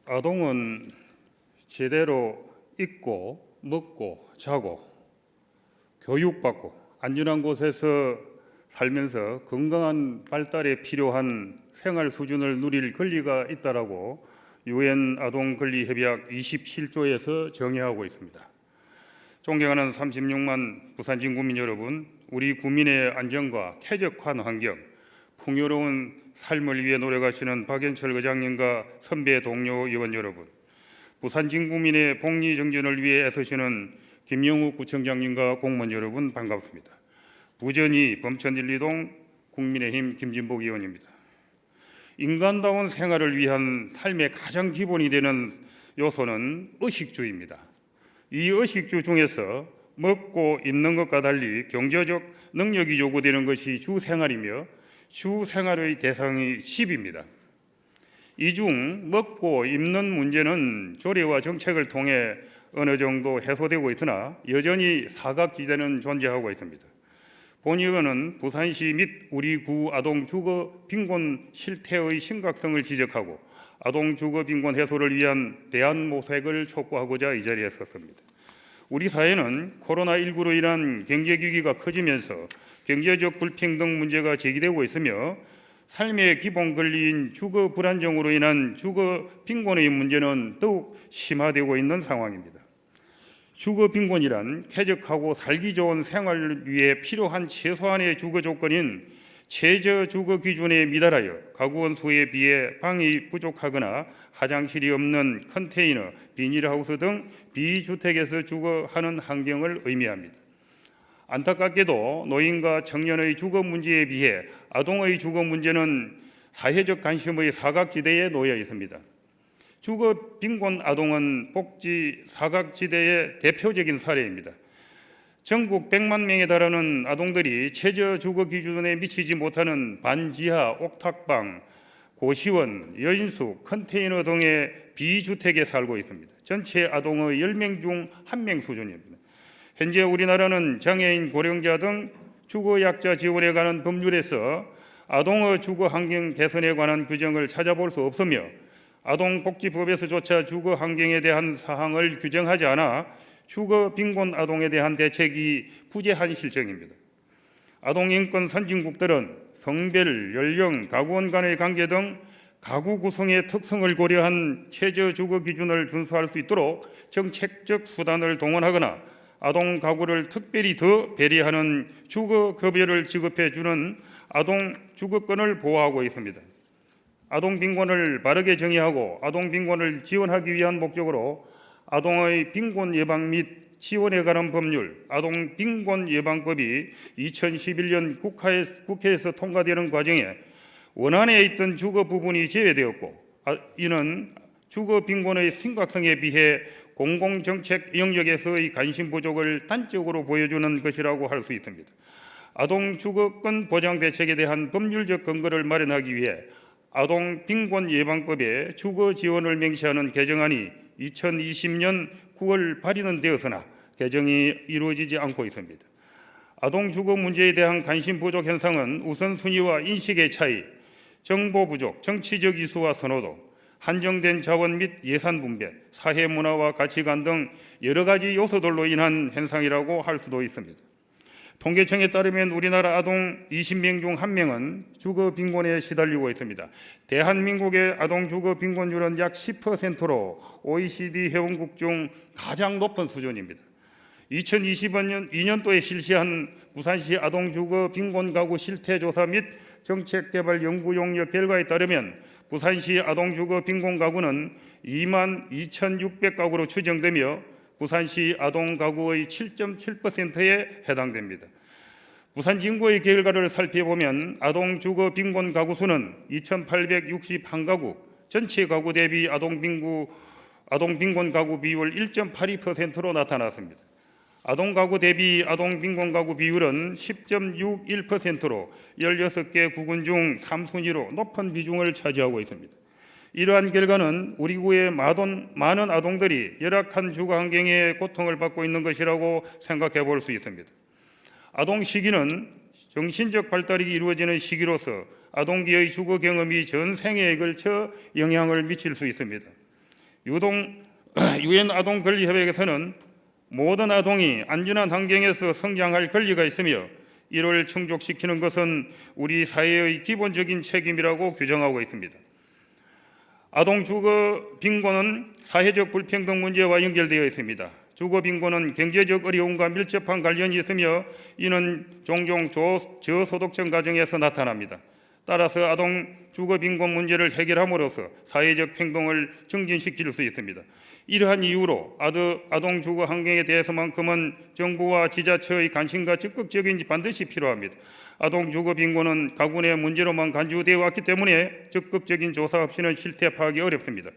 아동은 제대로 입고 먹고 자고 교육받고 안전한 곳에서 살면서 건강한 발달에 필요한 생활 수준을 누릴 권리가 있다라고 유엔 아동권리협약 27조에서 정의하고 있습니다. 존경하는 36만 부산진 국민 여러분, 우리 국민의 안전과 쾌적한 환경, 풍요로운 삶을 위해 노력하시는 박연철 의장님과 선배 동료 의원 여러분, 부산진 국민의 복리 정전을 위해 애쓰시는 김영욱 구청장님과 공무원 여러분 반갑습니다. 부전이 범천 1, 2동 국민의힘 김진복 의원입니다. 인간다운 생활을 위한 삶의 가장 기본이 되는 요소는 의식주입니다. 이 의식주 중에서 먹고 입는 것과 달리 경제적 능력이 요구되는 것이 주생활이며 주생활의 대상이 집입니다. 이 중 먹고 입는 문제는 조례와 정책을 통해 어느 정도 해소되고 있으나 여전히 사각지대는 존재하고 있습니다. 본 의원은 부산시 및 우리 구 아동 주거 빈곤 실태의 심각성을 지적하고 아동 주거 빈곤 해소를 위한 대안 모색을 촉구하고자 이 자리에 섰습니다. 우리 사회는 코로나19로 인한 경제위기가 커지면서 경제적 불평등 문제가 제기되고 있으며 삶의 기본 권리인 주거 불안정으로 인한 주거 빈곤의 문제는 더욱 심화되고 있는 상황입니다. 주거 빈곤이란 쾌적하고 살기 좋은 생활을 위해 필요한 최소한의 주거 조건인 최저 주거 기준에 미달하여 가구원 수에 비해 방이 부족하거나 화장실이 없는 컨테이너, 비닐하우스 등 비주택에서 주거하는 환경을 의미합니다. 안타깝게도 노인과 청년의 주거 문제에 비해 아동의 주거 문제는 사회적 관심의 사각지대에 놓여 있습니다. 주거 빈곤 아동은 복지 사각지대의 대표적인 사례입니다. 전국 100만 명에 달하는 아동들이 최저 주거 기준에 미치지 못하는 반지하, 옥탑방, 고시원, 여인숙, 컨테이너 등의 비주택에 살고 있습니다. 전체 아동의 10명 중 1명 수준입니다. 현재 우리나라는 장애인, 고령자 등 주거약자 지원에 관한 법률에서 아동의 주거 환경 개선에 관한 규정을 찾아볼 수 없으며 아동복지법에서조차 주거 환경에 대한 사항을 규정하지 않아 주거 빈곤 아동에 대한 대책이 부재한 실정입니다. 아동인권 선진국들은 성별, 연령, 가구원 간의 관계 등 가구 구성의 특성을 고려한 최저 주거 기준을 준수할 수 있도록 정책적 수단을 동원하거나 아동 가구를 특별히 더 배려하는 주거 급여를 지급해 주는 아동 주거권을 보호하고 있습니다. 아동 빈곤을 바르게 정의하고 아동 빈곤을 지원하기 위한 목적으로 아동의 빈곤 예방 및 지원에 관한 법률 아동 빈곤 예방법이 2011년 국회에서 통과되는 과정에 원안에 있던 주거 부분이 제외되었고 이는 주거 빈곤의 심각성에 비해 공공정책 영역에서의 관심 부족을 단적으로 보여주는 것이라고 할 수 있습니다. 아동 주거권 보장 대책에 대한 법률적 근거를 마련하기 위해 아동 빈곤 예방법에 주거 지원을 명시하는 개정안이 2020년 9월 발의는 되었으나 개정이 이루어지지 않고 있습니다. 아동 주거 문제에 대한 관심 부족 현상은 우선순위와 인식의 차이, 정보 부족, 정치적 이슈와 선호도, 한정된 자원 및 예산 분배, 사회 문화와 가치관 등 여러 가지 요소들로 인한 현상이라고 할 수도 있습니다. 통계청에 따르면 우리나라 아동 20명 중 1명은 주거 빈곤에 시달리고 있습니다. 대한민국의 아동 주거 빈곤율은 약 10%로 OECD 회원국 중 가장 높은 수준입니다. 2022년도에 실시한 부산시 아동 주거 빈곤 가구 실태 조사 및 정책 개발 연구 용역 결과에 따르면 부산시 아동 주거 빈곤 가구는 22,600가구로 추정되며 부산시 아동 가구의 7.7%에 해당됩니다. 부산 진구의 결과를 살펴보면 아동 주거 빈곤 가구 수는 2,861가구, 전체 가구 대비 아동 빈곤 가구 비율 1.82%로 나타났습니다. 아동 가구 대비 아동 빈곤 가구 비율은 10.61%로 16개 구군 중 3순위로 높은 비중을 차지하고 있습니다. 이러한 결과는 우리 구의 많은 아동들이 열악한 주거 환경에 고통을 받고 있는 것이라고 생각해 볼 수 있습니다. 아동 시기는 정신적 발달이 이루어지는 시기로서 아동기의 주거 경험이 전 생애에 걸쳐 영향을 미칠 수 있습니다. 유엔 아동 권리 협약에서는 모든 아동이 안전한 환경에서 성장할 권리가 있으며 이를 충족시키는 것은 우리 사회의 기본적인 책임이라고 규정하고 있습니다. 아동 주거 빈곤은 사회적 불평등 문제와 연결되어 있습니다. 주거 빈곤은 경제적 어려움과 밀접한 관련이 있으며 이는 종종 저소득층 가정에서 나타납니다. 따라서 아동 주거 빈곤 문제를 해결함으로써 사회적 평등을 증진시킬 수 있습니다. 이러한 이유로 아동 주거 환경에 대해서만큼은 정부와 지자체의 관심과 적극적인 반드시 필요합니다. 아동 주거 빈곤은 가구 내 문제로만 간주되어 왔기 때문에 적극적인 조사 없이는 실태 파악이 어렵습니다.